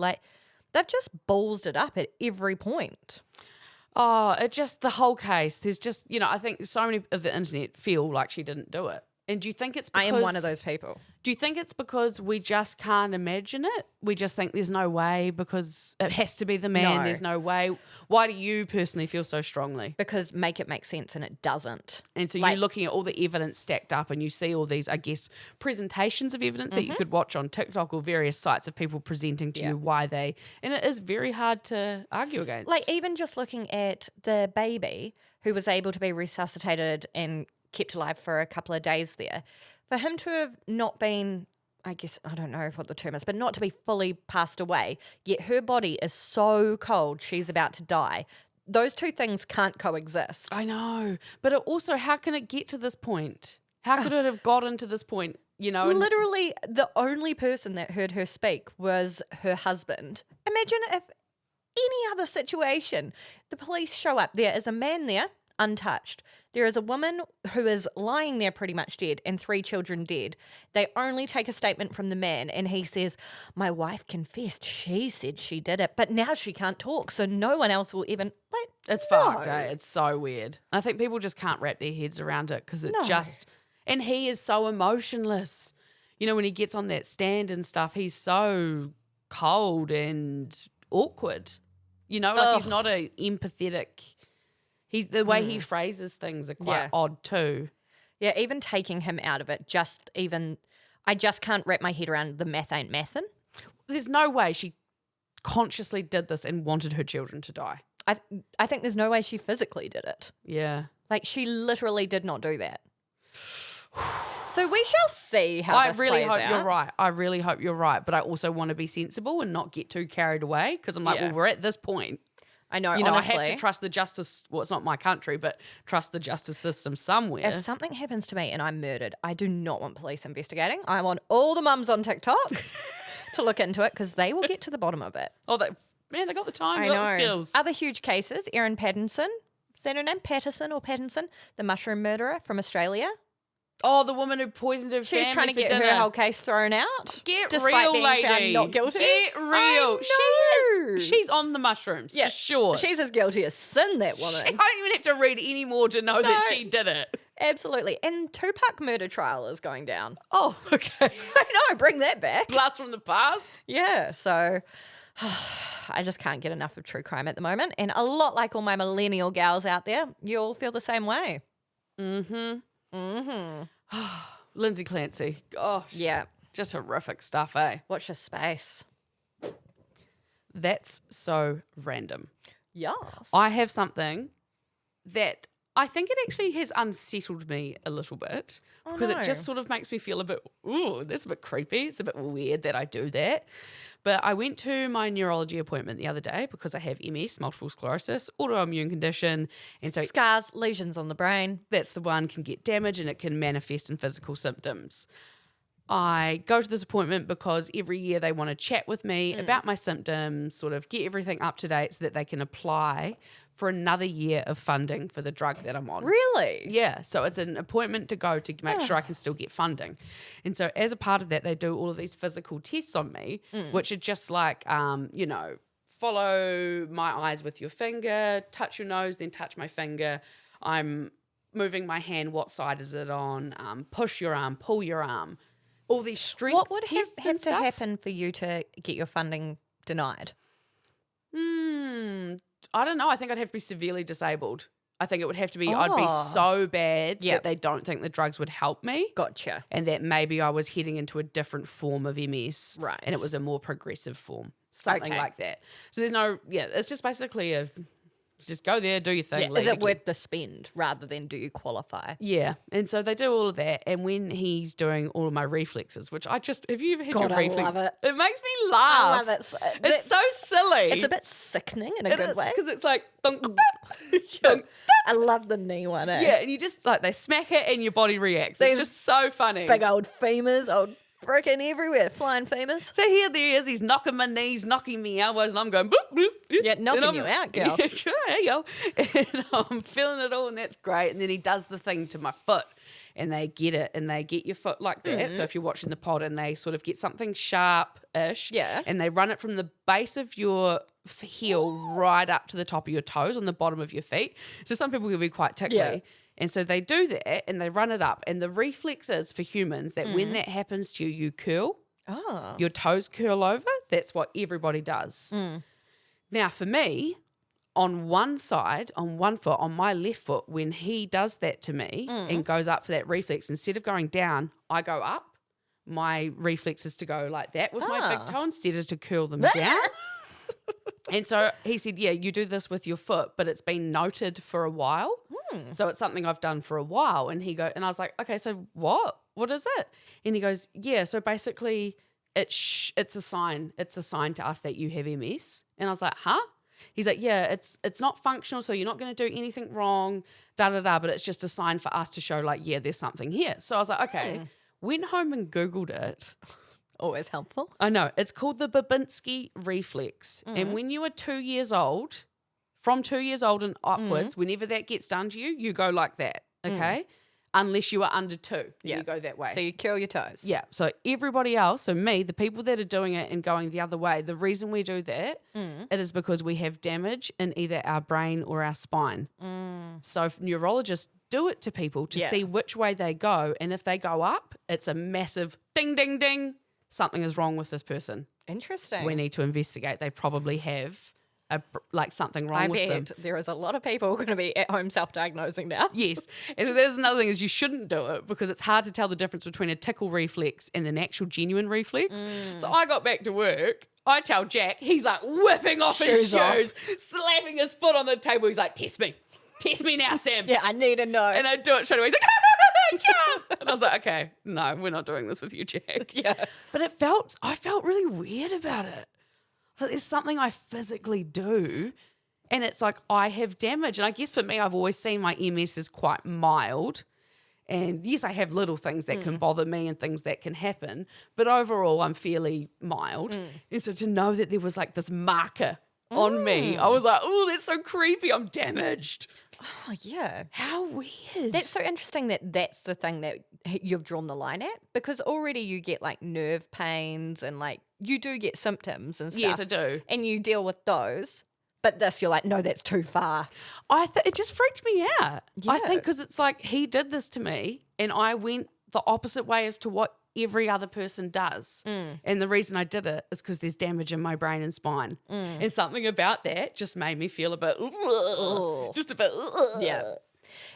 They've just ballsed it up at every point. Oh, the whole case, there's just, I think so many of the internet feel like she didn't do it. And do you think it's I because... am one of those people. Do you think it's because we just can't imagine it? We just think there's no way because it has to be the man. No. There's no way. Why do you personally feel so strongly? Because make it make sense and it doesn't. And so you're looking at all the evidence stacked up and you see all these, I guess, presentations of evidence that you could watch on TikTok or various sites of people presenting to you why they... And it is very hard to argue against. Like even just looking at the baby who was able to be resuscitated and kept alive for a couple of days there, for him to have not been, I guess, I don't know what the term is, but not to be fully passed away, yet her body is so cold she's about to die. Those two things can't coexist. I know. But it also, how can it get to this point? How could it have gotten to this point? You know, and Literally, the only person that heard her speak was her husband. Imagine if any other situation, the police show up, there is a man there, untouched. There is a woman who is lying there pretty much dead and 3 children dead. They only take a statement from the man and he says, my wife confessed. She said she did it, but now she can't talk, so no one else will even... Like, it's fucked, eh? It's so weird. I think people just can't wrap their heads around it because it just... And he is so emotionless. You know, when he gets on that stand and stuff, he's so cold and awkward. You know, like he's not a empathetic... The way he phrases things are quite odd too. Yeah, even taking him out of it, I just can't wrap my head around the math ain't mathin'. There's no way she consciously did this and wanted her children to die. I think there's no way she physically did it. Yeah. Like, she literally did not do that. So we shall see how this plays out. You're right. I really hope you're right. But I also want to be sensible and not get too carried away because I'm like, well, we're at this point. I know, honestly, honestly. I have to trust the justice, well, it's not my country, but trust the justice system somewhere. If something happens to me and I'm murdered, I do not want police investigating. I want all the mums on TikTok to look into it because they will get to the bottom of it. Oh, they got the time, they I got the know. skills. Other huge cases, Erin Pattinson, is that her name? Pattinson, the mushroom murderer from Australia. Oh, the woman who poisoned her family. She's trying to for get dinner. her whole case thrown out. Get despite real, being lady. Found not guilty. Get real. I know. She's on the mushrooms, for sure. She's as guilty as sin, that woman. I don't even have to read any more to know that she did it. Absolutely. And Tupac murder trial is going down. Oh, okay. I know, bring that back. Blast from the past. Yeah, so I just can't get enough of true crime at the moment. And a lot like all my millennial gals out there, you'll feel the same way. Lindsay Clancy. Gosh. Yeah. Just horrific stuff, eh? Watch your space. That's so random. Yes. I have something that I think it actually has unsettled me a little bit because it just sort of makes me feel a bit, ooh, that's a bit creepy. It's a bit weird that I do that. But I went to my neurology appointment the other day because I have MS, multiple sclerosis, autoimmune condition. And so Scars, lesions on the brain. that's the one, can get damage and it can manifest in physical symptoms. I go to this appointment because every year they want to chat with me about my symptoms, sort of get everything up to date so that they can apply for another year of funding for the drug that I'm on. Really? Yeah, so it's an appointment to go to make sure I can still get funding. And so as a part of that, they do all of these physical tests on me, which are just like, follow my eyes with your finger, touch your nose, then touch my finger. I'm moving my hand, what side is it on? Push your arm, pull your arm. All these strength What would tests have and to stuff. happen for you to get your funding denied? I don't know. I think I'd have to be severely disabled. I think it would have to be, I'd be so bad that they don't think the drugs would help me. Gotcha. And that maybe I was heading into a different form of MS. Right. And it was a more progressive form. Something Okay. like that. So there's no, it's just basically just go there, do your thing. Yeah. leave Is it again. worth the spend rather than do you qualify? Yeah. And so they do all of that. And when he's doing all of my reflexes, which have you ever had God, your I reflexes? love it. It makes me laugh. I love it. It's so silly. It's a bit sickening in a good way. Because it's like, thunk, thunk, I love the knee one, eh? yeah, and you just they smack it and your body reacts. These It's just so funny. Big old femurs, old freaking everywhere, flying femurs. So here there he is, he's knocking my knees, knocking me elbows, and I'm going, bloop, bloop, bloop. Yeah, knocking And you out, girl. Yeah, sure, there you go. And I'm feeling it all, and that's great. And then he does the thing to my foot, and they get it, and they get your foot like that. So if you're watching the pod, and they sort of get something sharp-ish, Yeah. and they run it from the base of your heel right up to the top of your toes on the bottom of your feet. So some people can be quite tickly. Yeah. And so they do that and they run it up. And the reflex is for humans that when that happens to you, you curl. Oh. Your toes curl over. That's what everybody does. Now, for me, on one side, on one foot, on my left foot, when he does that to me and goes up for that reflex, instead of going down, I go up. My reflex is to go like that with my big toe instead of to curl them down. And so he said, yeah, you do this with your foot, but it's been noted for a while. So it's something I've done for a while. And I was like, okay, so what? What is it? And he goes, yeah, so basically it's a sign. It's a sign to us that you have MS. And I was like, huh? He's like, yeah, it's not functional, so you're not going to do anything wrong, but it's just a sign for us to show like, yeah, there's something here. So I was like, okay, went home and Googled it. Always helpful. I know. It's called the Babinski reflex. And when you are 2 years old, from 2 years old and upwards, whenever that gets done to you, you go like that, okay? Unless you are under 2, then you go that way. So you curl your toes. Yeah. So everybody else, so me, the people that are doing it and going the other way, the reason we do that, it is because we have damage in either our brain or our spine. So neurologists do it to people to see which way they go. And if they go up, it's a massive ding, ding, ding. Something is wrong with this person. Interesting. We need to investigate. They probably have something wrong with them. There is a lot of people going to be at home self-diagnosing now. Yes. And so there's another thing is you shouldn't do it because it's hard to tell the difference between a tickle reflex and an actual genuine reflex. So I got back to work. I tell Jack, he's like whipping off his shoes, slapping his foot on the table. He's like, test me. Test me now, Sam. Yeah, I need to know. And I do it straight away. He's like, I can't. And I was like, okay, no, we're not doing this with you, Jack. Yeah. But I felt really weird about it. So there's something I physically do and it's like I have damage. And I guess for me, I've always seen my MS as quite mild. And yes, I have little things that can bother me and things that can happen. But overall, I'm fairly mild. And so to know that there was like this marker on me, I was like, oh, that's so creepy. I'm damaged. Oh, yeah. How weird. That's so interesting that that's the thing that you've drawn the line at, because already you get like nerve pains and like you do get symptoms and stuff. Yes, I do. And you deal with those. But this, you're like, no, that's too far. It just freaked me out. Yeah. I think because it's like he did this to me and I went the opposite way as to what every other person does. And the reason I did it is because there's damage in my brain and spine. And something about that just made me feel a bit, just a bit. Yeah.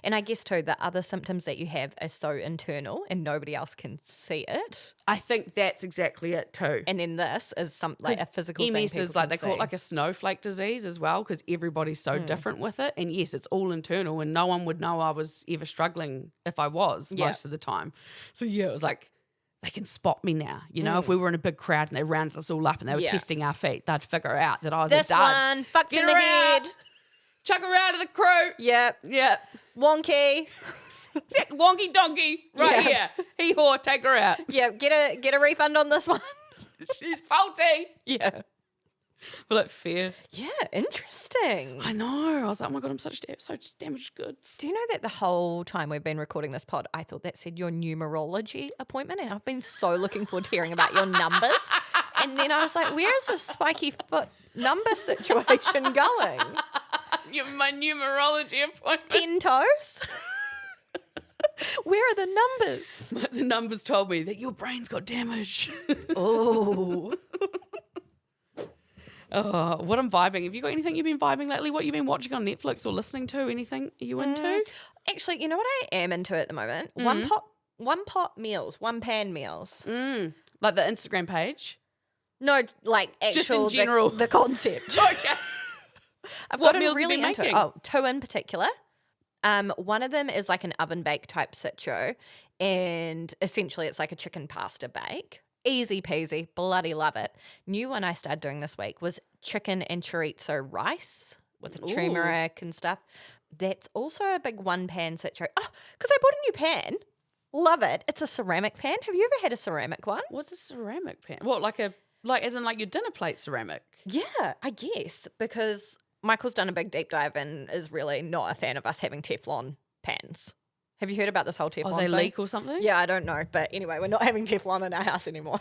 And I guess too, the other symptoms that you have are so internal and nobody else can see it. I think that's exactly it too. And then this is like a physical thing. MS is like, they call it see. like a snowflake disease as well because everybody's so different with it. And yes, it's all internal and no one would know I was ever struggling if I was most of the time. So yeah, it was like, they can spot me now. You know, if we were in a big crowd and they rounded us all up and they were testing our feet, they'd figure out that I was this a dud. one, fucked Get in the her head. out. Chuck her out of the crew. Yep. Yep. Wonky. Wonky donkey right here. Hee-haw, take her out. Yeah, get a refund on this one. She's faulty. Yeah. Well, that fear. Yeah, interesting. I know. I was like, oh my God, I'm such damaged goods. Do you know that the whole time we've been recording this pod, I thought that said your numerology appointment, and I've been so looking forward to hearing about your numbers. And then I was like, where's this spiky foot number situation going? My numerology appointment. 10 toes? Where are the numbers? The numbers told me that your brain's got damage. Oh. Oh, what I'm vibing. Have you got anything you've been vibing lately? What you've been watching on Netflix or listening to? Anything are you into? Actually, you know what I am into at the moment? One pot meals, one pan meals. Like the Instagram page? No, like actual Just in general. the concept. Okay. I've What gotten meals really you been into making? Oh, 2 in particular. One of them is like an oven bake type situ, and essentially it's like a chicken pasta bake. Easy peasy, bloody love it. New one I started doing this week was chicken and chorizo rice with the turmeric and stuff. That's also a big one pan situ. Oh, because I bought a new pan. Love it. It's a ceramic pan. Have you ever had a ceramic one? What's a ceramic pan? What, as in your dinner plate ceramic? Yeah, I guess, because Michael's done a big deep dive and is really not a fan of us having Teflon pans. Have you heard about this whole Teflon they thing? leak or something? Yeah, I don't know. But anyway, we're not having Teflon in our house anymore.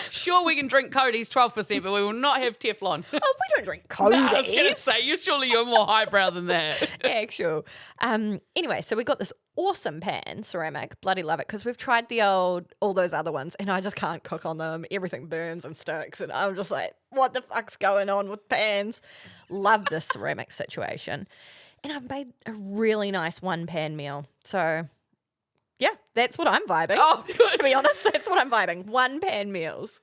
Sure, we can drink Cody's 12%, but we will not have Teflon. Oh, we don't drink Cody's. I was going to say, you're more highbrow than that. Actual. Anyway, so we got this awesome pan, ceramic. Bloody love it because we've tried all those other ones and I just can't cook on them. Everything burns and sticks and I'm just like, what the fuck's going on with pans? Love this ceramic situation. And I've made a really nice one pan meal. So yeah, that's what I'm vibing. Oh, good. To be honest, that's what I'm vibing. One pan meals.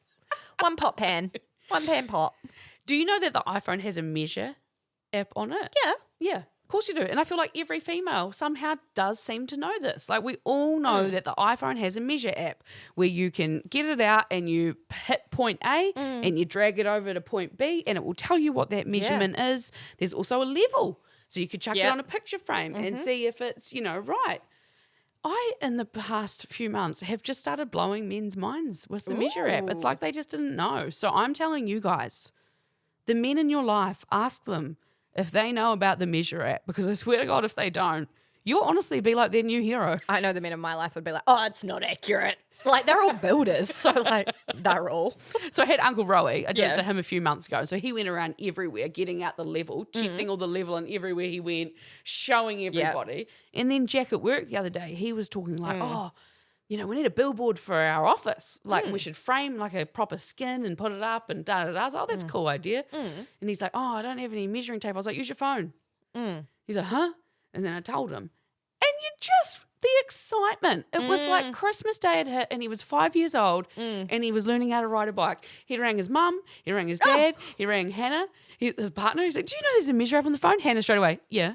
One pot pan. One pan pot. Do you know that the iPhone has a measure app on it? Yeah. Yeah, of course you do. And I feel like every female somehow does seem to know this. Like we all know that the iPhone has a measure app where you can get it out and you hit point A and you drag it over to point B and it will tell you what that measurement is. There's also a level. So you could chuck it on a picture frame and see if it's, right. I, in the past few months, have just started blowing men's minds with the measure app. It's like they just didn't know. So I'm telling you guys, the men in your life, ask them if they know about the measure app, because I swear to God, if they don't, you'll honestly be like their new hero. I know the men in my life would be like, oh, it's not accurate. Like, they're all builders. So, like, they're all. So I had Uncle Rowie. I did it to him a few months ago. So he went around everywhere, getting out the level, testing all the level, and everywhere he went, showing everybody. And then Jack at work the other day, he was talking like, we need a billboard for our office. Like, we should frame like a proper skin and put it up and da-da-da. I was like, oh, that's a cool idea. And he's like, oh, I don't have any measuring tape. I was like, use your phone. He's like, huh? And then I told him. And the excitement. It was like Christmas Day had hit and he was 5 years old and he was learning how to ride a bike. He rang his mum, he rang his dad, he rang Hannah, his partner. He's like, do you know there's a measure up on the phone? Hannah straight away, yeah.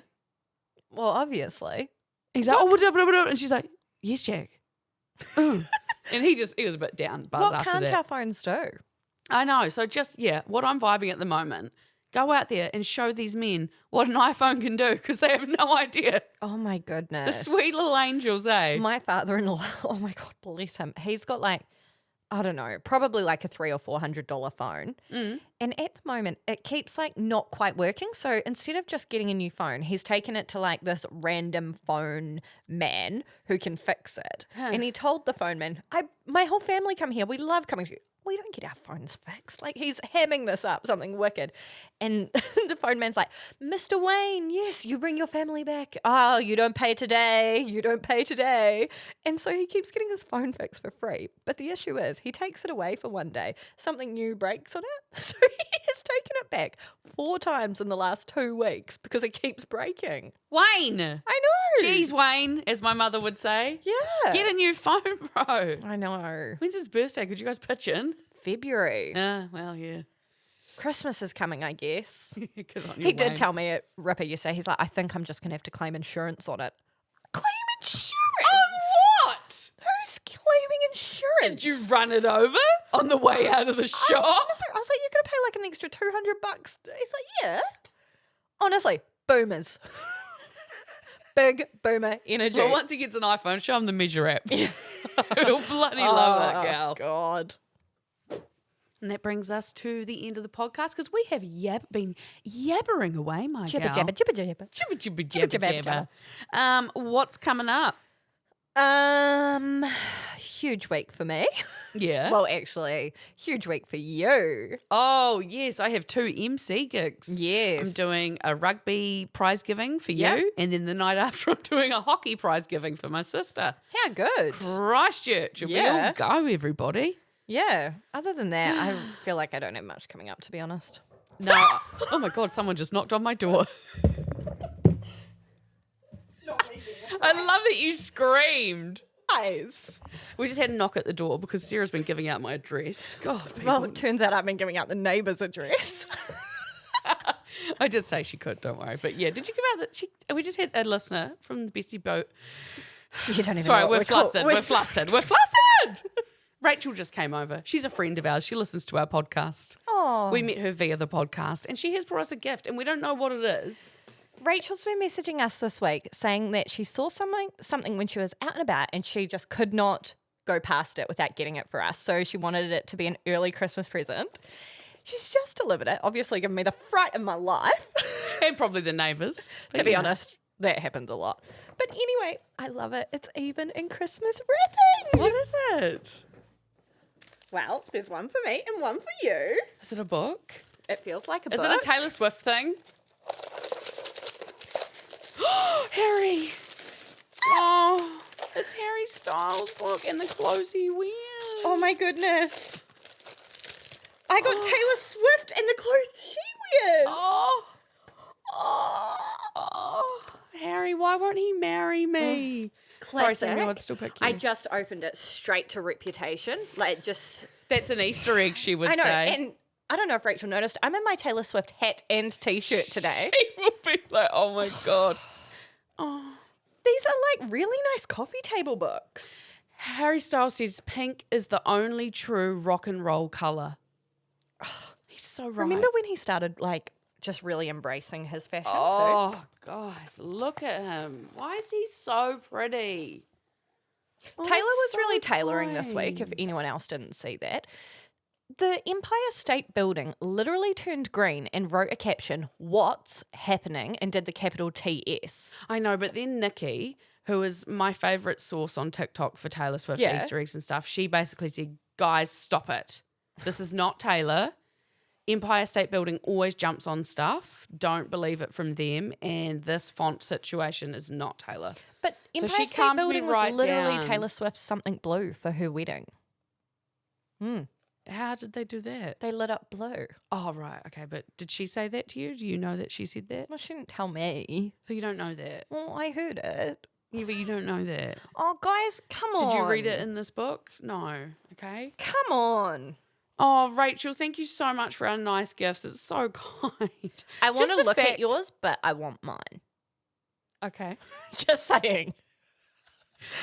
Well, obviously. He's like, oh, and she's like, yes, Jack. And he was a bit down buzz after that. What can't our phones do? I know. So what I'm vibing at the moment, go out there and show these men what an iPhone can do because they have no idea. Oh, my goodness. The sweet little angels, eh? My father-in-law, oh, my God, bless him. He's got like, I don't know, probably like a $300 or $400 phone. And at the moment, it keeps like not quite working. So instead of just getting a new phone, he's taken it to like this random phone man who can fix it. And he told the phone man, my whole family come here. We love coming to you. We don't get our phones fixed. Like, he's hamming this up, something wicked. And the phone man's like, Mr. Wayne, yes, you bring your family back. Oh, you don't pay today. You don't pay today. And so he keeps getting his phone fixed for free. But the issue is he takes it away for one day. Something new breaks on it. So he has taken it back 4 times in the last 2 weeks because it keeps breaking. Wayne. I know. Jeez, Wayne, as my mother would say. Yeah. Get a new phone, bro. I know. When's his birthday? Could you guys pitch in? February. Well, yeah. Christmas is coming, I guess. Good on you, He did Wayne. tell me at Ripper yesterday, he's like, I think I'm just going to have to claim insurance on it. Claim insurance? On what? Who's claiming insurance? Did you run it over on the way out of the shop? I was like, you're going to pay like an extra $200. He's like, yeah. Honestly, boomers. Big boomer energy. Well, once he gets an iPhone, show him the measure app. He'll bloody love it, gal. Oh, God. And that brings us to the end of the podcast because we have been yabbering away, my Jibber gal. jabber, jibber jabber. Jibber, jibber, jabber, jabber. What's coming up? Huge week for me. Yeah. Well, actually, huge week for you. Oh, yes. I have 2 MC gigs. Yes. I'm doing a rugby prize giving for Yep. you. And then the night after, I'm doing a hockey prize giving for my sister. How good. Christchurch. Yeah. We all go, everybody. Yeah. Other than that, I feel like I don't have much coming up, to be honest. No. Oh, my God. Someone just knocked on my door. I love that you screamed. Guys. We just had a knock at the door because Sarah's been giving out my address. God, people. Well, it turns out I've been giving out the neighbour's address. I did say she could, don't worry. But yeah, did you give out that? We just had a listener from the Bestie Boos. You don't even Sorry, know what we're flustered. called. We're flustered. We're flustered. Rachel just came over. She's a friend of ours. She listens to our podcast. Oh. We met her via the podcast and she has brought us a gift and we don't know what it is. Rachel's been messaging us this week saying that she saw something when she was out and about and she just could not go past it without getting it for us. So she wanted it to be an early Christmas present. She's just delivered it, obviously given me the fright of my life. And probably the neighbours. To be honest, That happens a lot. But anyway, I love it. It's even in Christmas wrapping. What is it? Well, there's one for me and one for you. Is it a book? It feels like a Is book. it a Taylor Swift thing? Harry. Oh, it's Harry Styles' book and the clothes he wears. Oh my goodness. I got Taylor Swift and the clothes she wears. Oh, Harry, why won't he marry me? Sorry, Sammy, I'd still pick you. I just opened it straight to Reputation. Like, just... That's an Easter egg, she would I know, say. and I don't know if Rachel noticed, I'm in my Taylor Swift hat and T-shirt today. She will be like, oh my God. Oh. These are like really nice coffee table books. Harry Styles says pink is the only true rock and roll colour. He's so right. Remember when he started like just really embracing his fashion too? Oh, guys, look at him. Why is he so pretty? Oh, Taylor was so really tailoring this week, if kind. anyone else didn't see that. The Empire State Building literally turned green and wrote a caption, "What's happening?" and did the capital TS. I know, but then Nikki, who is my favourite source on TikTok for Taylor Swift Yeah. Easter eggs and stuff, she basically said, guys, stop it. This is not Taylor. Empire State Building always jumps on stuff. Don't believe it from them. And this font situation is not Taylor. But So Empire she State calmed me Building was right literally down. Taylor Swift's Something Blue for her wedding. How did they do that? They lit up blue. Oh, right. Okay. But did she say that to you? Do you know that she said that? Well, she didn't tell me. So you don't know that? Well, I heard it. Yeah, but you don't know that. Oh, guys, come on. Did you read it in this book? No. Okay. Come on. Oh, Rachel, thank you so much for our nice gifts. It's so kind. I want Just to the look at fact- yours, but I want mine. Okay. Just saying.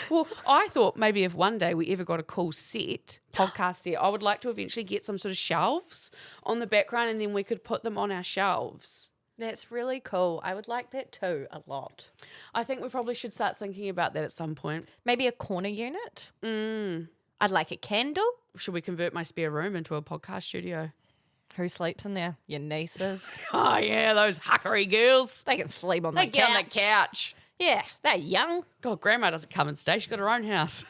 Well, I thought maybe if one day we ever got a cool podcast set, I would like to eventually get some sort of shelves on the background and then we could put them on our shelves. That's really cool. I would like that too, a lot. I think we probably should start thinking about that at some point. Maybe a corner unit. I'd like a candle. Should we convert my spare room into a podcast studio? Who sleeps in there? Your nieces. Oh, yeah, those huckery girls. They can sleep on They the get couch. on the couch. Yeah, they're young. God, Grandma doesn't come and stay. She's got her own house.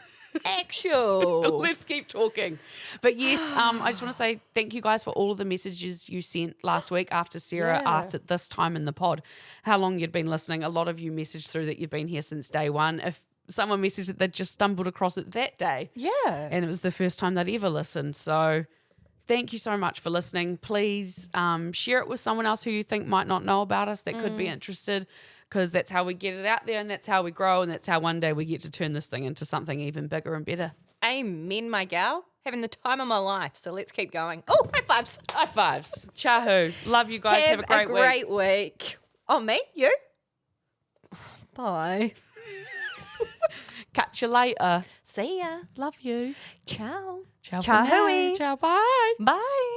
Actual. Let's keep talking. But yes, I just want to say thank you guys for all of the messages you sent last week after Sarah asked at this time in the pod how long you'd been listening. A lot of you messaged through that you've been here since day one. If someone messaged that they just stumbled across it that day. Yeah. And it was the first time they'd ever listened. So thank you so much for listening. Please share it with someone else who you think might not know about us that could be interested, because that's how we get it out there and that's how we grow and that's how one day we get to turn this thing into something even bigger and better. Amen, my gal. Having the time of my life. So let's keep going. Oh, high fives. High fives. Chahoo. Love you guys. Have a great week. week. Oh, me? You? Bye. Catch you later. See ya. Love you. Ciao. Ciao. Ciao, for now. hooey. Ciao. Bye. Bye.